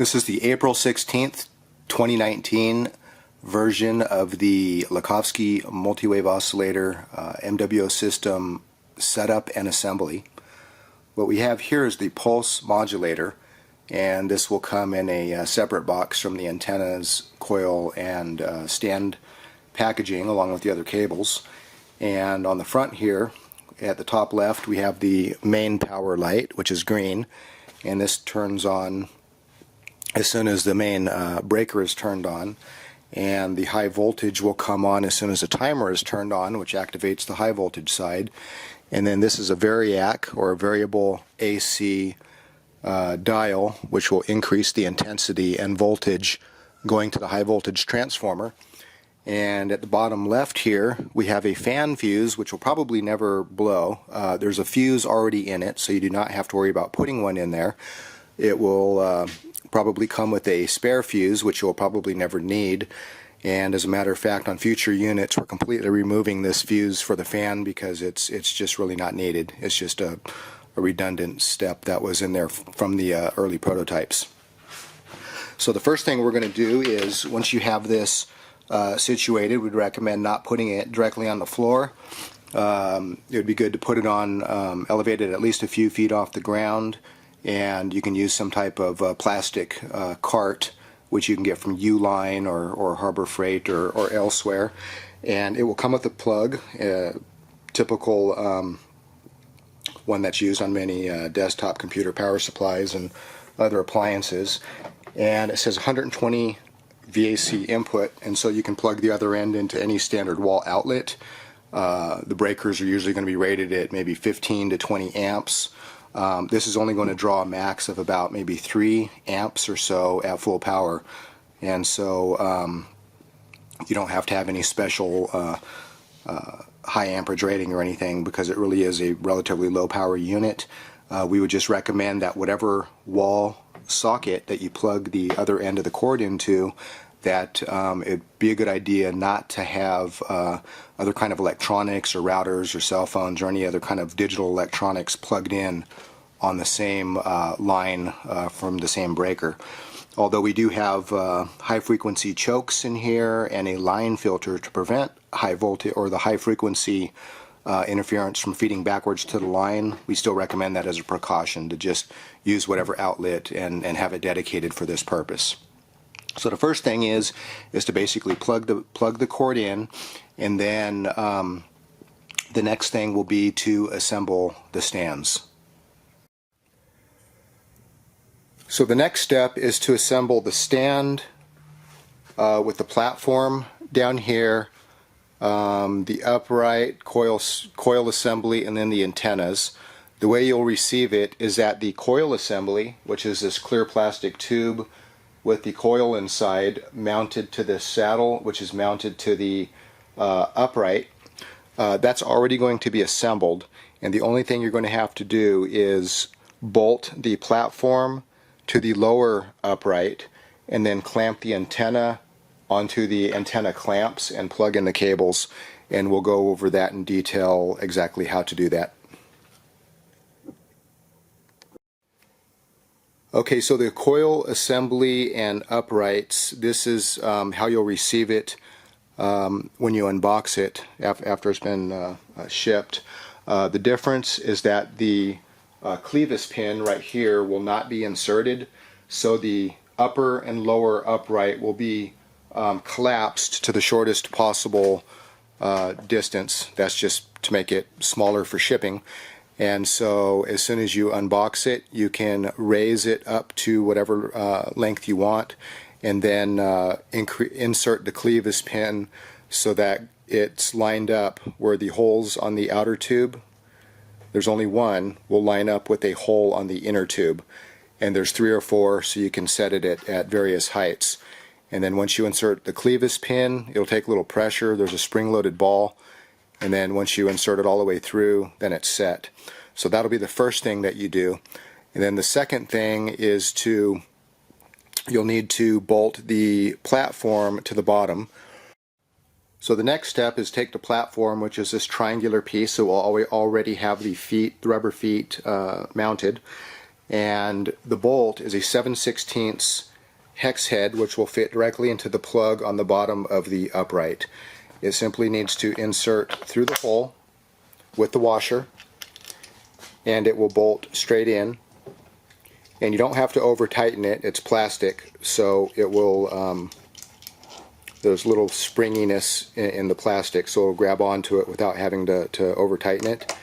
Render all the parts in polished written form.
This is the April 16th, 2019 version of the Lakhovsky MultiWave Oscillator MWO system setup and assembly. What we have here is the pulse modulator, and this will come in a separate box from the antennas, coil, and stand packaging along with the other cables. And on the front here, at the top left, we have the main power light, which is green, and this turns on as soon as the main breaker is turned on, and the high voltage will come on as soon as the timer is turned on, which activates the high voltage side. And then this is a variac, or a variable AC dial, which will increase the intensity and voltage going to the high voltage transformer. And at the bottom left here, we have a fan fuse, which will probably never blow. There's a fuse already in it, so you do not have to worry about putting one in there. It will probably come with a spare fuse, which you'll probably never need. And as a matter of fact, on future units, we're completely removing this fuse for the fan because it's just really not needed. It's just a redundant step that was in there from the early prototypes. So the first thing we're going to do is, once you have this situated, we'd recommend not putting it directly on the floor. It would be good to put it on elevated at least a few feet off the ground, and you can use some type of plastic cart, which you can get from Uline or Harbor Freight or elsewhere. And it will come with a plug, typical one that's used on many desktop computer power supplies and other appliances. And it says 120 VAC input, and so you can plug the other end into any standard wall outlet. The breakers are usually going to be rated at maybe 15 to 20 amps. This is only going to draw a max of about maybe 3 amps or so at full power, and so you don't have to have any special high amperage rating or anything, because it really is a relatively low power unit. We would just recommend that whatever wall socket that you plug the other end of the cord into, that it'd be a good idea not to have other kind of electronics or routers or cell phones or any other kind of digital electronics plugged in on the same line from the same breaker. Although we do have high frequency chokes in here and a line filter to prevent high voltage or the high frequency interference from feeding backwards to the line, we still recommend that as a precaution, to just use whatever outlet and have it dedicated for this purpose. So the first thing is to basically plug the cord in, and then the next thing will be to assemble the stands. So the next step is to assemble the stand with the platform down here, the upright, coil assembly, and then the antennas. The way you'll receive it is that the coil assembly, which is this clear plastic tube with the coil inside mounted to this saddle, which is mounted to the upright, that's already going to be assembled, and the only thing you're going to have to do is bolt the platform to the lower upright and then clamp the antenna onto the antenna clamps and plug in the cables, and we'll go over that in detail exactly how to do that. Okay, so the coil assembly and uprights, this is how you'll receive it when you unbox it after it's been shipped. The difference is that the clevis pin right here will not be inserted, so the upper and lower upright will be collapsed to the shortest possible distance. That's just to make it smaller for shipping. And so as soon as you unbox it, you can raise it up to whatever length you want, and then insert the clevis pin so that it's lined up where the holes on the outer tube, there's only one, will line up with a hole on the inner tube. And there's 3 or 4, so you can set it at various heights. And then once you insert the clevis pin, it'll take a little pressure. There's a spring-loaded ball. And then once you insert it all the way through, then it's set. So that'll be the first thing that you do. And then the second thing is you'll need to bolt the platform to the bottom. So the next step is take the platform, which is this triangular piece, so we'll already have the rubber feet mounted. And the bolt is a 7/16 hex head, which will fit directly into the plug on the bottom of the upright. It simply needs to insert through the hole with the washer, and it will bolt straight in. And you don't have to over tighten it, it's plastic, so it will, there's little springiness in the plastic, so it'll grab onto it without having to over tighten it.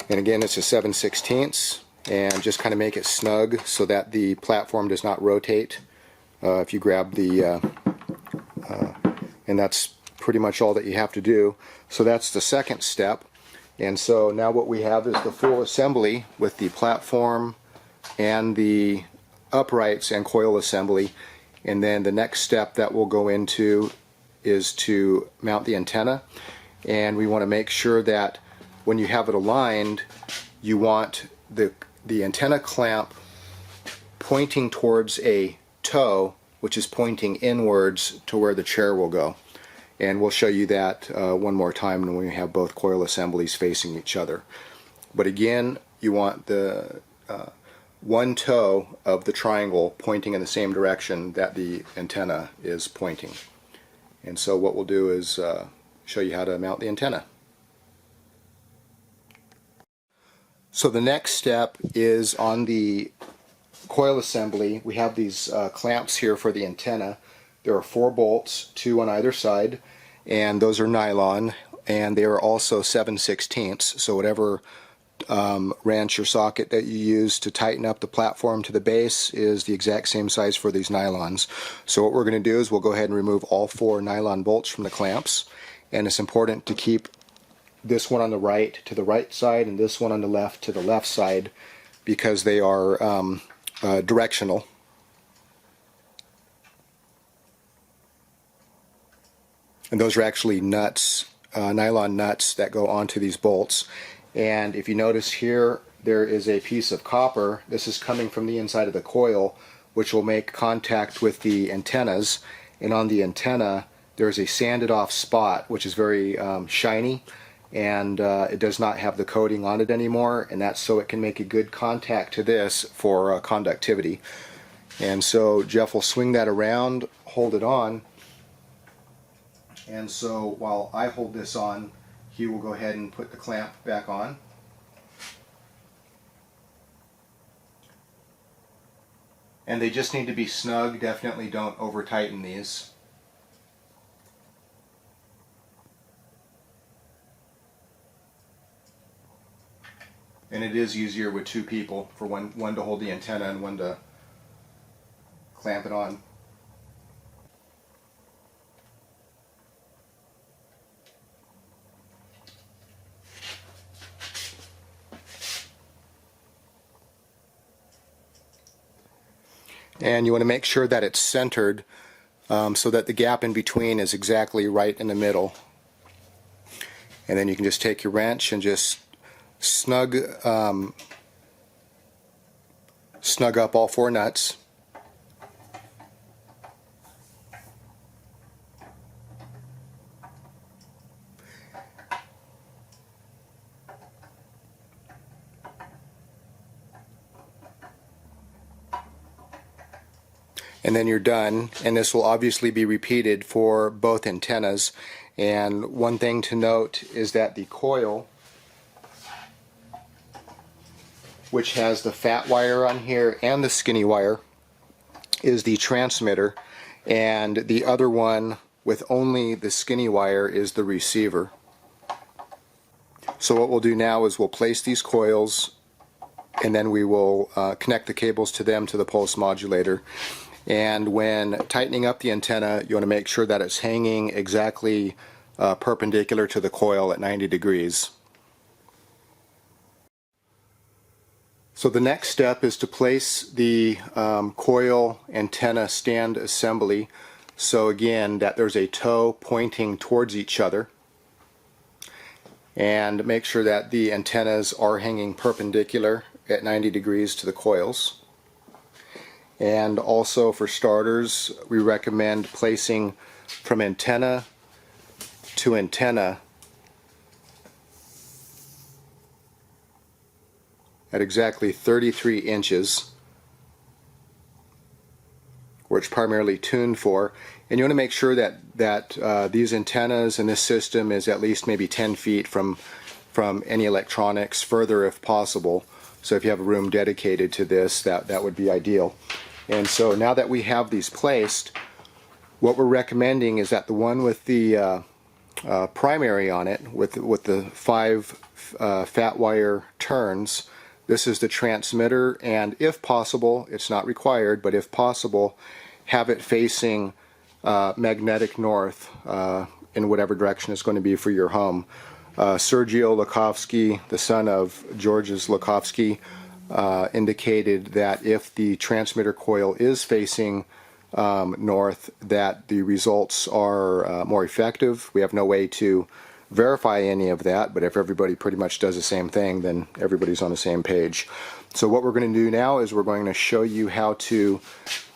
And again, it's a 7/16, and just kind of make it snug so that the platform does not rotate if you grab the, and that's pretty much all that you have to do. So that's the second step. And so now what we have is the full assembly with the platform and the uprights and coil assembly. And then the next step that we'll go into is to mount the antenna. And we want to make sure that when you have it aligned, you want the antenna clamp pointing towards a toe, which is pointing inwards to where the chair will go. And we'll show you that one more time when we have both coil assemblies facing each other. But again, you want the one toe of the triangle pointing in the same direction that the antenna is pointing. And so what we'll do is show you how to mount the antenna. So the next step is on the coil assembly. We have these clamps here for the antenna. There are 4 bolts, 2 on either side, and those are nylon, and they are also 7/16, so whatever wrench or socket that you use to tighten up the platform to the base is the exact same size for these nylons. So what we're going to do is we'll go ahead and remove all 4 nylon bolts from the clamps, and it's important to keep this one on the right to the right side and this one on the left to the left side because they are directional. And those are actually nuts, nylon nuts that go onto these bolts. And if you notice here, there is a piece of copper. This is coming from the inside of the coil, which will make contact with the antennas. And on the antenna, there's a sanded off spot, which is very shiny, and it does not have the coating on it anymore. And that's so it can make a good contact to this for conductivity. And so Jeff will swing that around, hold it on. And so while I hold this on, he will go ahead and put the clamp back on. And they just need to be snug. Definitely don't over tighten these. And it is easier with 2 people, for one to hold the antenna and one to clamp it on. And you want to make sure that it's centered so that the gap in between is exactly right in the middle. And then you can just take your wrench and just snug up all 4 nuts. And then you're done, and this will obviously be repeated for both antennas. And one thing to note is that the coil, which has the fat wire on here and the skinny wire, is the transmitter, and the other one with only the skinny wire is the receiver. So what we'll do now is we'll place these coils, and then we will connect the cables to them to the pulse modulator. And when tightening up the antenna, you want to make sure that it's hanging exactly perpendicular to the coil at 90 degrees. So the next step is to place the coil antenna stand assembly. So again, that there's a toe pointing towards each other. And make sure that the antennas are hanging perpendicular at 90 degrees to the coils. And also for starters, we recommend placing from antenna to antenna at exactly 33 inches. where it's primarily tuned for. And you want to make sure that these antennas and this system is at least maybe 10 feet from any electronics, further if possible. So if you have a room dedicated to this, that would be ideal. And so now that we have these placed, what we're recommending is that the one with the primary on it, with the 5 fat wire turns, this is the transmitter, and if possible, it's not required, but if possible, have it facing magnetic north in whatever direction it's going to be for your home. Sergio Lakhovsky, the son of Georges Lakhovsky, indicated that if the transmitter coil is facing north, that the results are more effective. We have no way to verify any of that, but if everybody pretty much does the same thing, then everybody's on the same page. So what we're going to do now is we're going to show you how to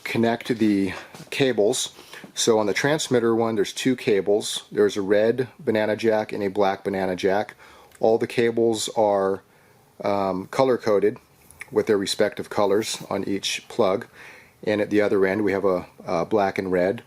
connect the cables. So on the transmitter one, there's 2 cables. There's a red banana jack and a black banana jack. All the cables are color-coded with their respective colors on each plug. And at the other end, we have a black and red.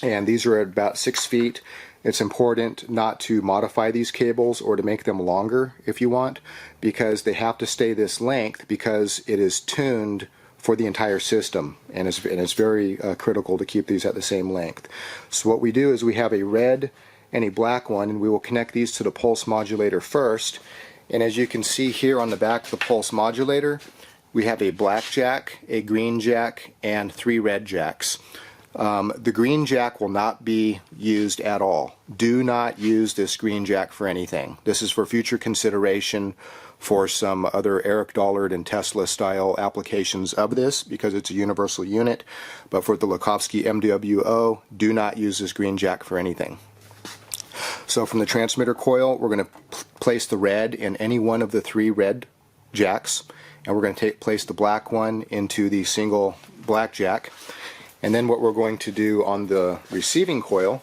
And these are at about 6 feet. It's important not to modify these cables or to make them longer if you want, because they have to stay this length because it is tuned for the entire system, and it's very critical to keep these at the same length. So what we do is we have a red and a black one, and we will connect these to the pulse modulator first. And as you can see here on the back of the pulse modulator, we have a black jack, a green jack, and 3 red jacks. The green jack will not be used at all. Do not use this green jack for anything. This is for future consideration for some other Eric Dollard and Tesla style applications of this, because it's a universal unit. But for the Lakhovsky MWO, do not use this green jack for anything. So from the transmitter coil, we're going to place the red in any one of the 3 red jacks, and we're going to place the black one into the single black jack. And then what we're going to do on the receiving coil,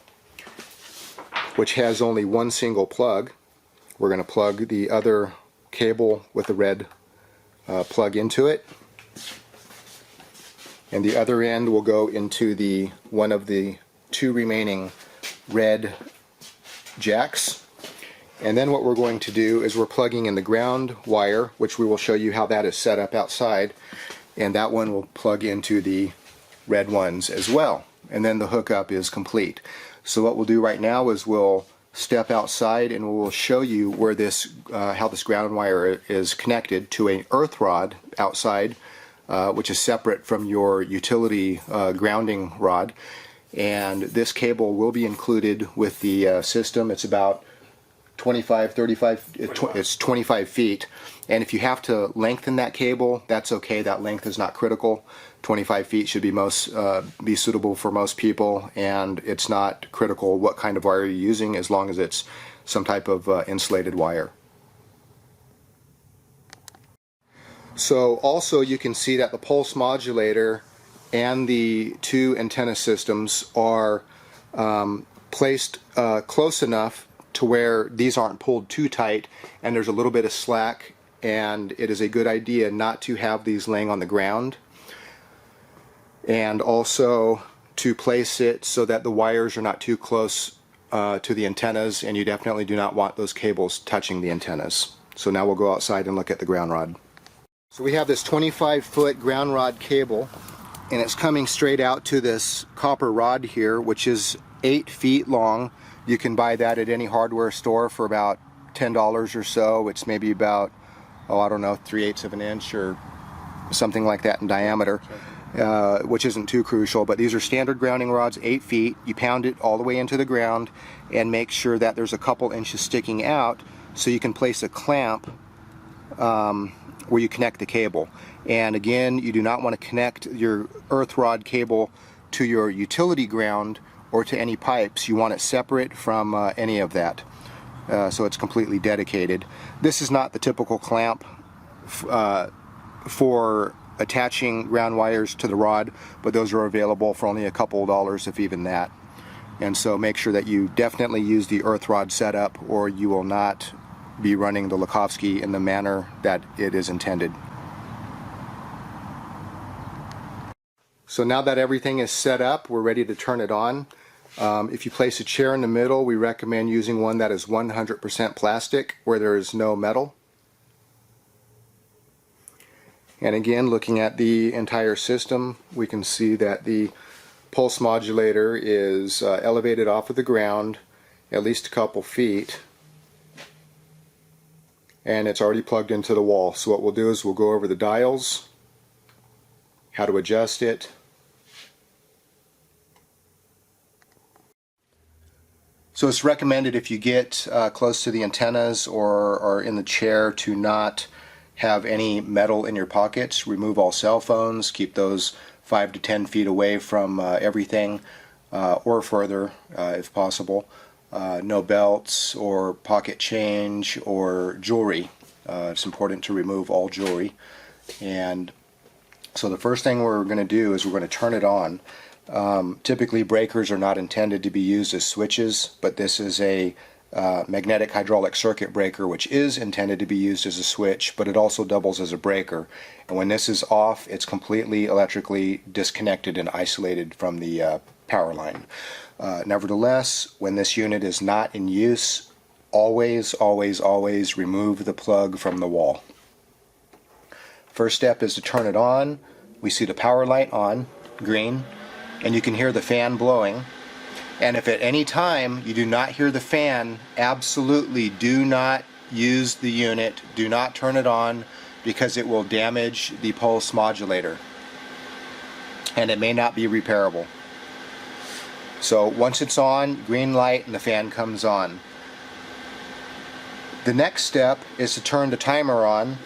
which has only one single plug, we're going to plug the other cable with the red plug into it, and the other end will go into the one of the 2 remaining red jacks. And then what we're going to do is we're plugging in the ground wire, which we will show you how that is set up outside, and that one will plug into the red ones as well, and then the hookup is complete. So what we'll do right now is we'll step outside and we'll show you where this how this ground wire is connected to an earth rod outside, which is separate from your utility grounding rod. And this cable will be included with the system. It's about 25 feet, and if you have to lengthen that cable, that's okay. That length is not critical. 25 feet should be suitable for most people, and it's not critical what kind of wire you're using as long as it's some type of insulated wire. So also you can see that the pulse modulator and the 2 antenna systems are placed close enough to where these aren't pulled too tight and there's a little bit of slack, and it is a good idea not to have these laying on the ground, and also to place it so that the wires are not too close to the antennas, and you definitely do not want those cables touching the antennas. So now we'll go outside and look at the ground rod. So we have this 25-foot ground rod cable, and it's coming straight out to this copper rod here, which is 8 feet long. You can buy that at any hardware store for about $10 or so. It's maybe about, I don't know, 3/8 of an inch or something like that in diameter, which isn't too crucial. But these are standard grounding rods, 8 feet. You pound it all the way into the ground and make sure that there's a couple inches sticking out so you can place a clamp where you connect the cable. And again, you do not want to connect your earth rod cable to your utility ground or to any pipes. You want it separate from any of that, so it's completely dedicated. This is not the typical clamp for attaching ground wires to the rod, but those are available for only a couple of dollars, if even that. And so make sure that you definitely use the earth rod setup, or you will not be running the Lakhovsky in the manner that it is intended. So now that everything is set up, we're ready to turn it on. If you place a chair in the middle, we recommend using one that is 100% plastic where there is no metal. And again, looking at the entire system, we can see that the pulse modulator is elevated off of the ground at least a couple feet, and it's already plugged into the wall. So what we'll do is we'll go over the dials, how to adjust it. So it's recommended if you get close to the antennas or in the chair to not have any metal in your pockets. Remove all cell phones, keep those 5 to 10 feet away from everything or further if possible. No belts or pocket change or jewelry. It's important to remove all jewelry. And so the first thing we're going to do is we're going to turn it on. Typically breakers are not intended to be used as switches, but this is a magnetic hydraulic circuit breaker which is intended to be used as a switch, but it also doubles as a breaker. And when this is off, it's completely electrically disconnected and isolated from the power line. Nevertheless, when this unit is not in use, always remove the plug from the wall. First step is to turn it on. We see the power light on, green, and you can hear the fan blowing. And if at any time you do not hear the fan, absolutely do not use the unit, do not turn it on, because it will damage the pulse modulator and it may not be repairable. So once it's on, green light, and the fan comes on. The next step is to turn the timer on.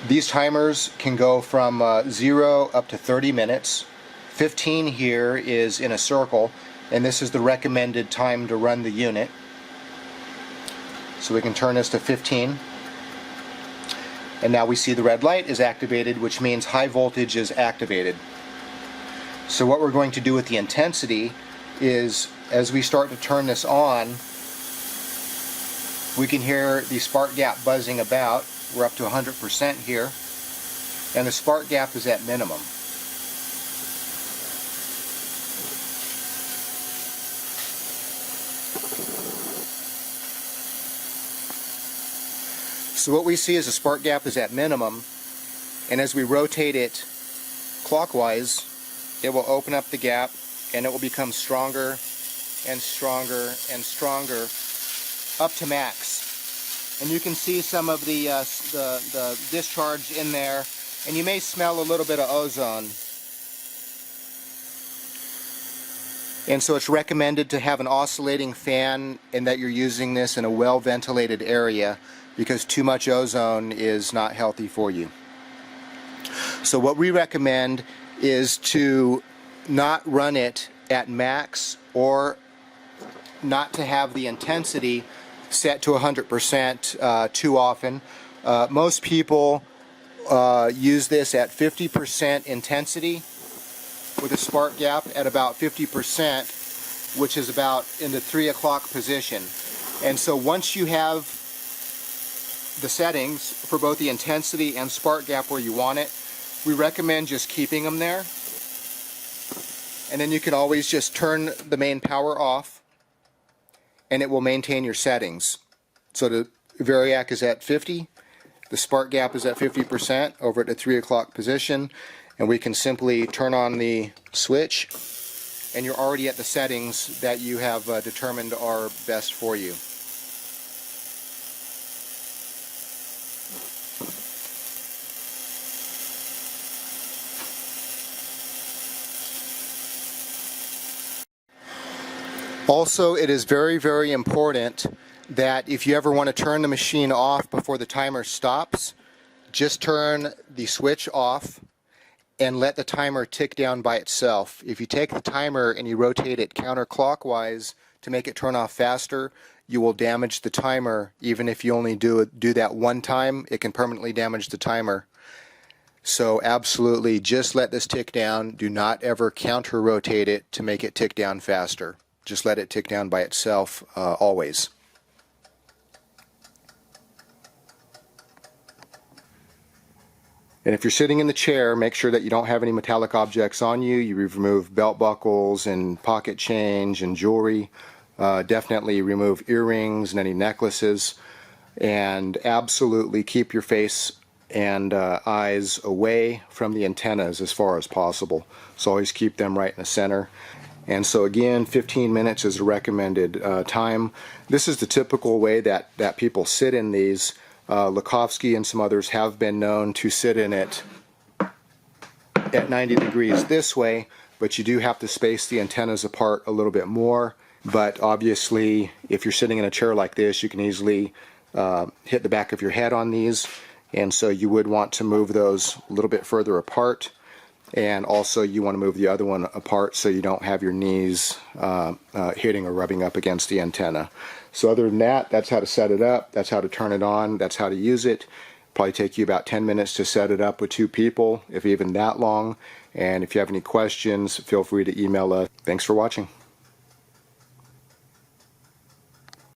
These timers can go from 0 up to 30 minutes. 15 here is in a circle, and this is the recommended time to run the unit. So we can turn this to 15. And now we see the red light is activated, which means high voltage is activated. So what we're going to do with the intensity is, as we start to turn this on, we can hear the spark gap buzzing about. We're up to 100% here, and the spark gap is at minimum. So what we see is the spark gap is at minimum, and as we rotate it clockwise, it will open up the gap and it will become stronger and stronger and stronger up to max. And you can see some of the discharge in there, and you may smell a little bit of ozone. And so it's recommended to have an oscillating fan and that you're using this in a well-ventilated area, because too much ozone is not healthy for you. So what we recommend is to not run it at max, or not to have the intensity set to 100% too often. Most people use this at 50% intensity with a spark gap at about 50%, which is about in the 3 o'clock position. And so once you have the settings for both the intensity and spark gap where you want it, we recommend just keeping them there. And then you can always just turn the main power off and it will maintain your settings. So the variac is at 50, the spark gap is at 50% over at the 3 o'clock position, and we can simply turn on the switch and you're already at the settings that you have determined are best for you. Also, it is very important that if you ever want to turn the machine off before the timer stops, just turn the switch off and let the timer tick down by itself. If you take the timer and you rotate it counterclockwise to make it turn off faster, you will damage the timer. Even if you only do that one time, it can permanently damage the timer. So absolutely, just let this tick down. Do not ever counter rotate it to make it tick down faster. Just let it tick down by itself always. And if you're sitting in the chair, make sure that you don't have any metallic objects on you. You remove belt buckles and pocket change and jewelry. Definitely remove earrings and any necklaces. And absolutely keep your face and eyes away from the antennas as far as possible. So always keep them right in the center. And so again, 15 minutes is a recommended time. This is the typical way that people sit in these. Lakhovsky and some others have been known to sit in it at 90 degrees this way, but you do have to space the antennas apart a little bit more. But obviously, if you're sitting in a chair like this, you can easily hit the back of your head on these, and so you would want to move those a little bit further apart. And also you want to move the other one apart so you don't have your knees hitting or rubbing up against the antenna. So other than that, that's how to set it up, that's how to turn it on, that's how to use it. Probably take you about 10 minutes to set it up with 2 people, if even that long. And if you have any questions, feel free to email us. Thanks for watching.